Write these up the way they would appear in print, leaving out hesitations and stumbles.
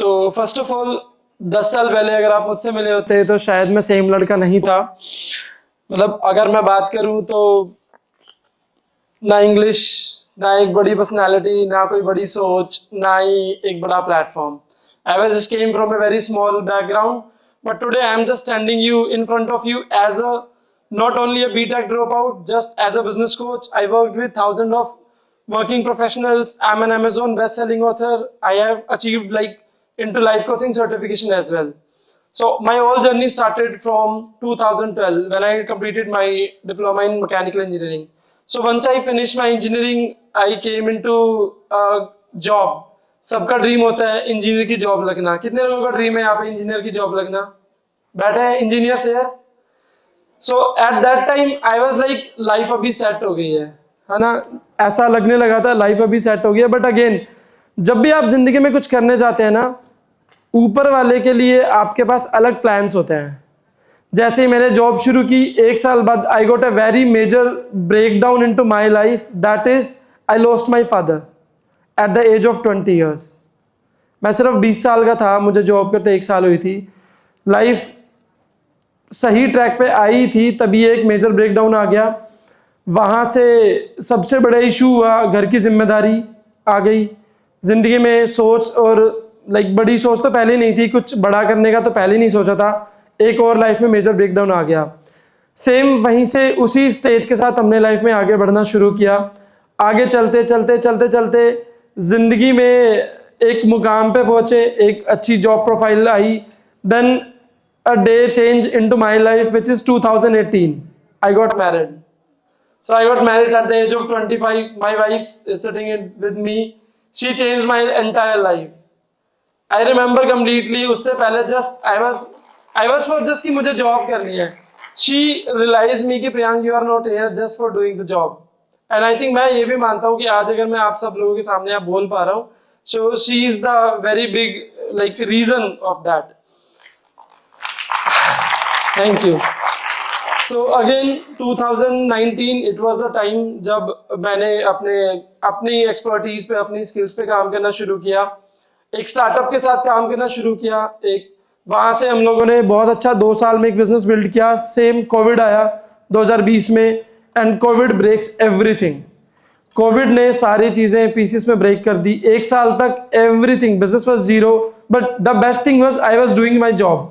So first of all 10 साल पहले अगर आप मुझसे मिले होते तो शायद मैं सेम लड़का नहीं था। मतलब अगर मैं बात करूं तो ना इंग्लिश, ना एक बड़ी पर्सनालिटी, ना कोई बड़ी सोच, ना ही एक बड़ा platform. I was just came from a very small background, but today I am just standing you in front of you as a not only a BTech dropout, just as a business coach. I worked with thousands of working professionals. I'm an Amazon best-selling author. I have achieved like into life coaching certification as well. So my whole journey started from 2012 when I completed my diploma in mechanical engineering. So once I finished my engineering, I came into a job. सबका dream होता है engineer की job लगना। कितने लोगों का dream है यहाँ पे इंजीनियर की जॉब लगना? बैठे हैं इंजीनियर से यार। So at that time I was like life अभी सेट हो गई है ना, ऐसा लगने लगा था लाइफ अभी सेट हो गई है। बट अगेन जब भी आप जिंदगी में कुछ करने जाते हैं ना, ऊपर वाले के लिए आपके पास अलग प्लान्स होते हैं। जैसे ही मैंने जॉब शुरू की 1 साल बाद I got a very major break down in to my life, that is I lost my father at the age of 20 years. मैं सिर्फ 20 साल का था, मुझे जॉब करते 1 साल हुई थी। लाइफ सही ट्रैक पे आई थी, तभी एक मेजर ब्रेकडाउन आ गया। वहाँ से सबसे बड़ा इशू हुआ, घर की जिम्मेदारी आ गई ज़िंदगी में। सोच और लाइक बड़ी सोच तो पहले नहीं थी, कुछ बड़ा करने का तो पहले नहीं सोचा था। एक और लाइफ में मेजर ब्रेकडाउन आ गया। सेम वहीं से उसी स्टेज के साथ हमने लाइफ में आगे बढ़ना शुरू किया। आगे चलते चलते चलते चलते ज़िंदगी में एक मुकाम पे पहुँचे, एक अच्छी जॉब प्रोफाइल आई। Then a day change into my life, which is 2018. I got married. So I got married at the age of 25. My wife is sitting with me. She changed my entire life. I remember completely. उससे पहले just I was for just कि मुझे job करनी है. She realized me कि Priyank you are not here just for doing the job. And I think मैं ये भी मानता हूँ कि आज अगर मैं आप सब लोगों के सामने आप बोल पा रहा हूँ, so she is the very big like reason of that. Thank you. So again 2019 it was the time जब मैंने अपनी एक्सपर्टीज पे, अपनी स्किल्स पे काम करना शुरू किया। एक स्टार्टअप के साथ काम करना शुरू किया। एक वहाँ से हम लोगों ने बहुत अच्छा 2 साल में एक बिजनेस बिल्ड किया। सेम कोविड आया 2020 में and COVID breaks everything. COVID ने सारी चीज़ें पीसेस में ब्रेक कर दी। 1 साल तक everything business was zero, but the best thing was I was doing my job.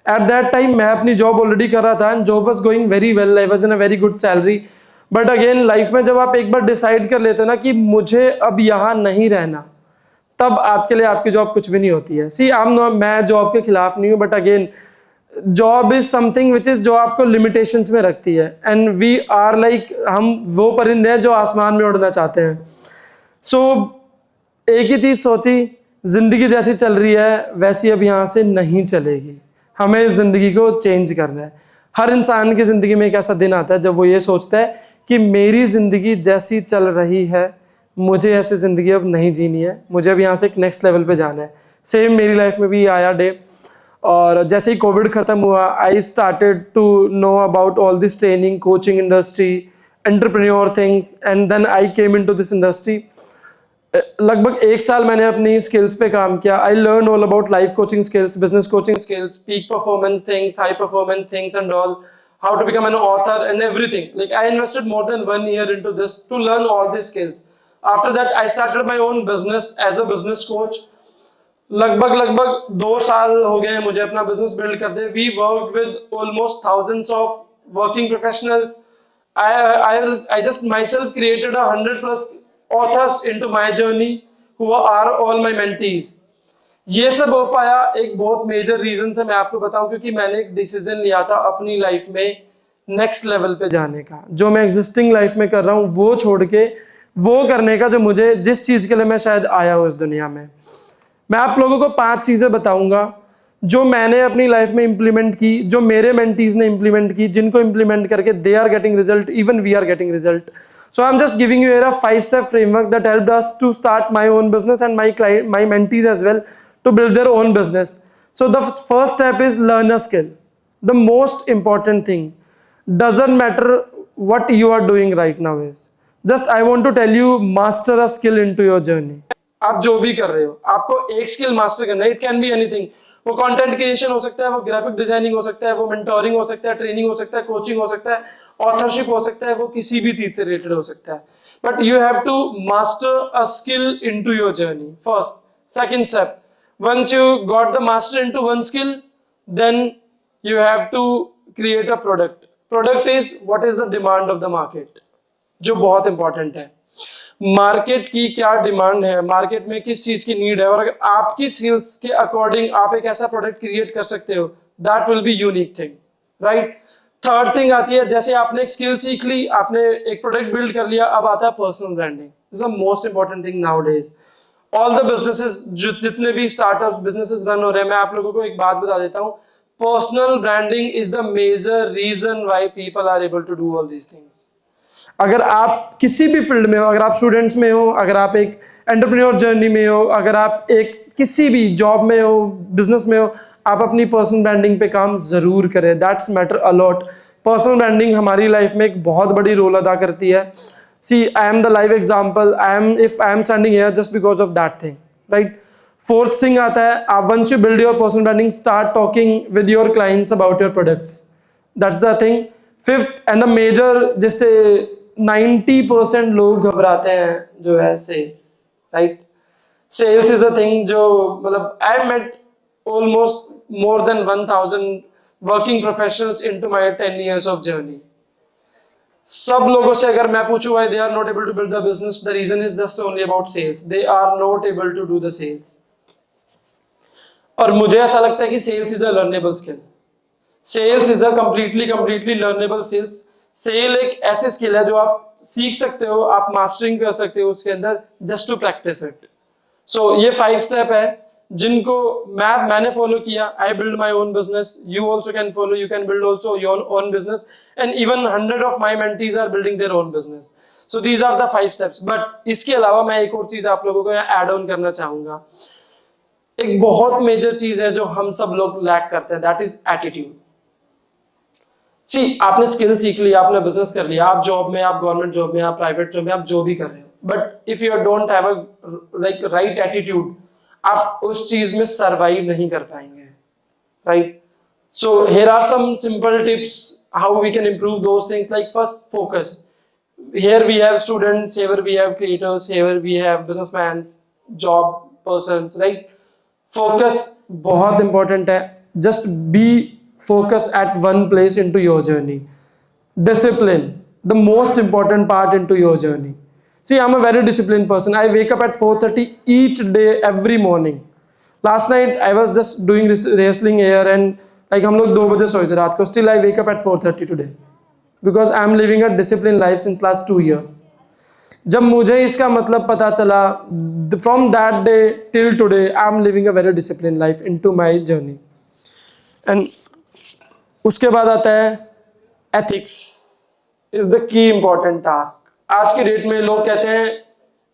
Eight that time मैं अपनी जॉब ऑलरेडी कर रहा था and job was going very well, I was in a very good salary. But again life में जब आप एक बार decide कर लेते हो ना कि मुझे अब यहाँ नहीं रहना, तब आपके लिए आपकी जॉब कुछ भी नहीं होती है। सी मैं जॉब के खिलाफ नहीं हूँ, but again job is something which is जो आपको लिमिटेशंस में रखती है। एंड वी आर लाइक हम वो परिंदे हैं जो आसमान में उड़ना चाहते हैं। सो एक ही चीज़ सोची, जिंदगी जैसी चल रही है वैसी अब यहाँ से नहीं चलेगी। हमें ज़िंदगी को चेंज करना है। हर इंसान की ज़िंदगी में एक ऐसा दिन आता है जब वो ये सोचता है कि मेरी ज़िंदगी जैसी चल रही है, मुझे ऐसी ज़िंदगी अब नहीं जीनी है, मुझे अब यहाँ से एक नेक्स्ट लेवल पे जाना है। सेम मेरी लाइफ में भी आया डे, और जैसे ही कोविड ख़त्म हुआ I started to know about all this training, coaching industry, entrepreneur things, and then I came in to this industry. लगभग 1 साल मैंने अपनी स्किल्स पे काम किया। I learn all about life coaching skills, business coaching skills, peak performance things, high performance things and all, how to become an author and everything. Like I invested more than 1 year into this to learn all these skills. After that I started my own business as a business coach. लगभग 2 साल हो गए मुझे अपना business build करते। We worked with almost thousands of working professionals. I just myself created 100+ authors into my journey who are all my mentees. ये सब हो पाया एक बहुत मेजर रीजन से मैं आपको बताऊं, क्योंकि मैंने एक डिसीजन लिया था अपनी लाइफ में नेक्स्ट लेवल पे जाने का। जो मैं एग्जिस्टिंग लाइफ में कर रहा हूँ वो छोड़ के वो करने का जो मुझे जिस चीज़ के लिए मैं शायद आया हूँ इस दुनिया में। मैं आप लोगों को 5 चीज़ें बताऊंगा जो मैंने अपनी लाइफ में इंप्लीमेंट की, जो मेरे मेंटीज ने इंप्लीमेंट की, जिनको इंप्लीमेंट करके they are getting result, even we are getting result. So I'm just giving you here a 5-step framework that helped us to start my own business and my mentees as well to build their own business. So the first step is learn a skill. The most important thing, doesn't matter what you are doing right now, is just I want to tell you, master a skill into your journey. आप जो भी कर रहे हो, आपको एक skill master करना है. It can be anything. वो कंटेंट क्रिएशन हो सकता है, वो ग्राफिक डिजाइनिंग हो सकता है, वो मेंटोरिंग हो सकता है, ट्रेनिंग हो सकता है, कोचिंग हो सकता है, ऑथरशिप हो सकता है, वो किसी भी चीज से रिलेटेड हो सकता है. But you have to master a skill into your journey first. Second step, once you got the master into one skill, then you have to create a product. Product is what is the demand of the market, जो बहुत important है. Market की क्या demand है, market में किस चीज की नीड है, और अगर आपकी स्किल्स के अकॉर्डिंग आप एक ऐसा प्रोडक्ट क्रिएट कर सकते हो, that will be unique thing, right. Third thing आती है, जैसे आपने एक स्किल सीख ली, आपने एक प्रोडक्ट बिल्ड कर लिया, अब आता है personal branding. Is the most important thing now days. All the businesses, जितने भी स्टार्टअप्स बिजनेसेस रन हो रहे हैं, मैं आप लोगों को एक बात बता देता हूं, personal branding is the major reason why people are able to do all these things. अगर आप किसी भी फील्ड में हो, अगर आप स्टूडेंट्स में हो, अगर आप एक एंटरप्रेन्योर जर्नी में हो, अगर आप एक किसी भी जॉब में हो, बिजनेस में हो, आप अपनी पर्सनल ब्रांडिंग पे काम जरूर करें. That's matter a lot. Personal branding हमारी लाइफ में एक बहुत बड़ी रोल अदा करती है. See, I am the live example. If I am standing here just because of that thing, right? Fourth thing आता है, once you build your personal branding, start talking with your clients about your products. That's the thing. Fifth and the major, जिससे 90% लोग घबराते हैं, जो है sales, right? Sales is a thing जो मतलब I met almost more than 1000 working professionals into my 10 years of journey. सब लोगों से अगर मैं पूछूं why they are not able to build the business, the reason is just only about sales. They are not able to do the sales. और मुझे ऐसा लगता है कि sales is a learnable skill. Sales is a completely learnable skills. Sell एक ऐसी skill है जो आप सीख सकते हो, आप मास्टरिंग कर सकते हो उसके अंदर, just to practice it. So ये 5 स्टेप है जिनको मैंने फॉलो किया. I build my own business, you also can follow, you can build also your own business, and even 100 of my mentees are building their own business. So these are the 5 steps. But इसके अलावा मैं एक और चीज आप लोगों को यहाँ एड ऑन करना चाहूंगा. एक बहुत मेजर चीज है जो हम सब लोग लैक करते हैं, दैट इज एटीट्यूड. सी, आपने स्किल सीख लिया, आपने बिजनेस कर लिया, आप जॉब में, आप गवर्नमेंट जॉब में, आप प्राइवेट जॉब में, आप जो भी कर रहे हो, but if you don't have a like right attitude, आप उस चीज में सरवाइव नहीं कर पाएंगे, right. So here are some simple tips how we can improve those things. Like first, focus. Here we have students, here we have creators, here we have businessmen, job persons, right? Focus बहुत important है. Just be focused at one place into your journey. Discipline, the most important part into your journey. See, I'm a very disciplined person. I wake up at 4:30 each day, every morning. Last night I was just doing wrestling here and like हम लोग 2 बजे सोए थे रात को. Still I wake up at 4:30 today. Because I am living a disciplined life since last 2 years. जब मुझे इसका मतलब पता चला, from that day till today, I am living a very disciplined life into my journey. And उसके बाद आता है ethics is the key important task. आज की डेट में लोग कहते हैं,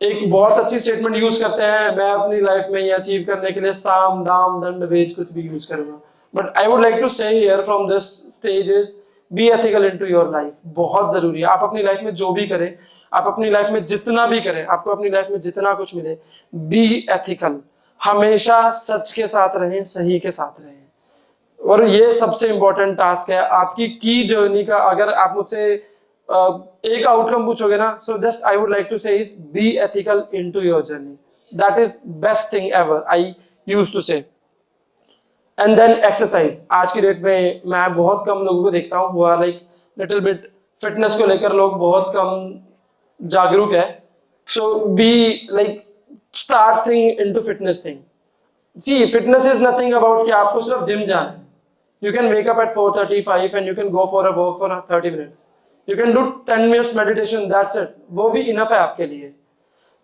एक बहुत अच्छी स्टेटमेंट यूज करते हैं, मैं अपनी लाइफ में ये अचीव करने के लिए साम दाम दंड भेद कुछ भी यूज करूंगा. But I would like to say here from this stage is be ethical into your life. बहुत जरूरी है. आप अपनी लाइफ में जो भी करें, आप अपनी लाइफ में जितना भी करें, आपको अपनी लाइफ में जितना कुछ मिले, बी एथिकल. हमेशा सच के साथ रहें, सही के साथ रहें. और ये सबसे इंपॉर्टेंट टास्क है आपकी की जर्नी का. अगर आप मुझसे एक आउटकम पूछोगे ना, so just I would like to say is be ethical into your journey. That is best thing ever I used to say. And then exercise. आज की डेट में मैं बहुत कम लोगों को देखता हूँ हुआ लाइक लिटिल बिट फिटनेस को लेकर लोग बहुत कम जागरूक है. So be like start thing into fitness thing. See, fitness is nothing about कि आपको सिर्फ जिम जाना है. You can wake up at 4:35 and you can go for a walk for 30 minutes. You can do 10 minutes meditation, that's it. वो भी enough है आपके लिए.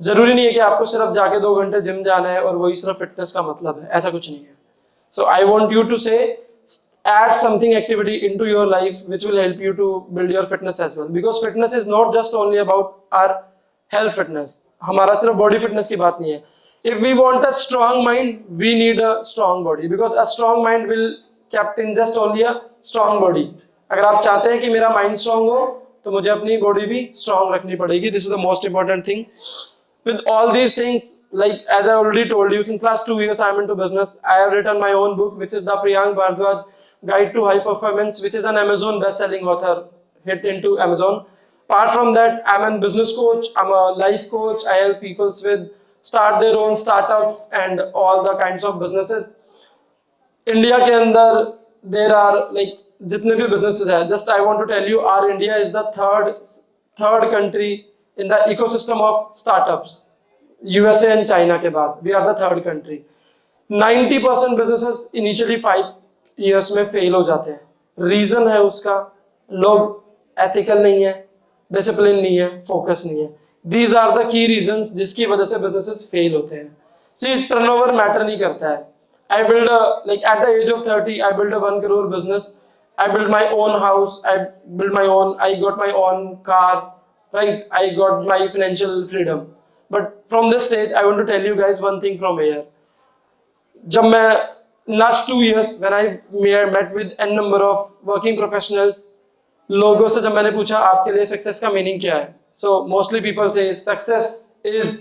जरूरी नहीं है कि आपको सिर्फ जाके 2 घंटे जिम जाना है और वही सिर्फ फिटनेस का मतलब है. ऐसा कुछ नहीं है. So I want you to say, add something activity into your life which will help you to build your fitness as well. Because fitness is not just only about our health fitness. हमारा सिर्फ body fitness की बात नहीं है. If we want a strong mind, we need a strong body. Because a strong mind will kept in just only a strong body. अगर आप चाहते हैं कि मेरा mind strong हो, तो मुझे अपनी body भी strong रखनी पड़ेगी. This is the most important thing. with all these things, like as I already told you, since last 2 years I'm into business. I have written my own book, which is the Priyank Bhardwaj Guide to High Performance, which is an Amazon best-selling author, hit into Amazon. Apart from that, I'm a business coach, I'm a life coach. I help people with start their own startups and all the kinds of businesses. India के अंदर there are like जितने भी businesses है, just I want to tell you, are India is the third country in the ecosystem of startups, USA and China के बाद we are the third country. 90% businesses initially 5 years में fail हो जाते हैं. Reason है उसका, लोग एथिकल नहीं है, डिसिप्लिन नहीं है, फोकस नहीं है. These are the key reasons जिसकी वजह से बिजनेसेस फेल होते हैं. सी टर्नओवर मैटर नहीं करता है. I build like at the age of 30, I built a 1 crore business. I built my own house. I got my own car, right? I got my financial freedom. But from this stage, I want to tell you guys one thing from here. जब मैं last 2 years when I met with n number of working professionals, लोगों से जब मैंने पूछा आपके लिए success का meaning क्या है? So mostly people say success is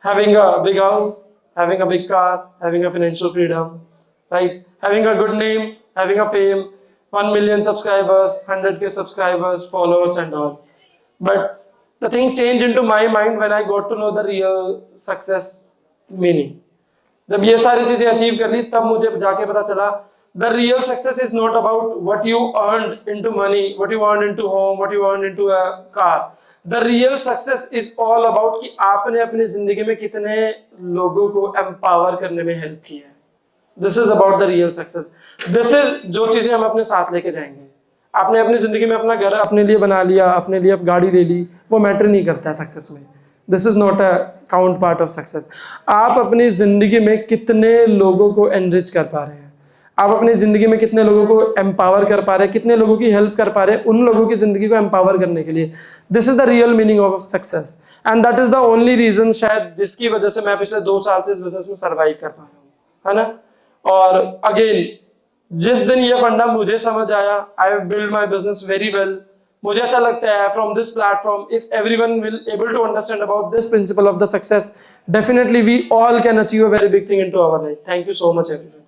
having a big house, having a big car, having a financial freedom, right? Having a good name, having a fame, 1 million subscribers, 100k subscribers, followers and all. But the things changed into my mind when I got to know the real success meaning. जब ये सारी चीजें achieve कर ली, तब मुझे जाके पता चला the real success is not about what you earned into money, what you earned into home, what you earned into a car. The real success is all about कि आपने अपनी जिंदगी में कितने लोगों को empower करने में help किया है. This is about the real success. This is जो चीजें हम अपने साथ लेके जाएंगे. आपने अपनी जिंदगी में अपना घर अपने लिए बना लिया, अपने लिए अब गाड़ी ले ली, वो मैटर नहीं करता है सक्सेस में. This is not a count part of success. आप अपनी जिंदगी में कितने लोगों को enrich कर पा रहे हैं, आप अपनी जिंदगी में कितने लोगों को एम्पावर कर पा रहे हैं, कितने लोगों की हेल्प कर पा रहे हैं, उन लोगों की जिंदगी को एम्पावर करने के लिए. This is the real meaning of success and that is the only reason शायद जिसकी वजह से मैं पिछले 2 साल से इस बिजनेस में सर्वाइव कर पा रहा हूँ, है ना. और अगेन जिस दिन ये फंडा मुझे समझ आया, I have build my business very well. मुझे ऐसा लगता है from this platform, if everyone will able to understand about this principle of the success, definitely we all can achieve a very big thing into our life. Thank you so much everyone.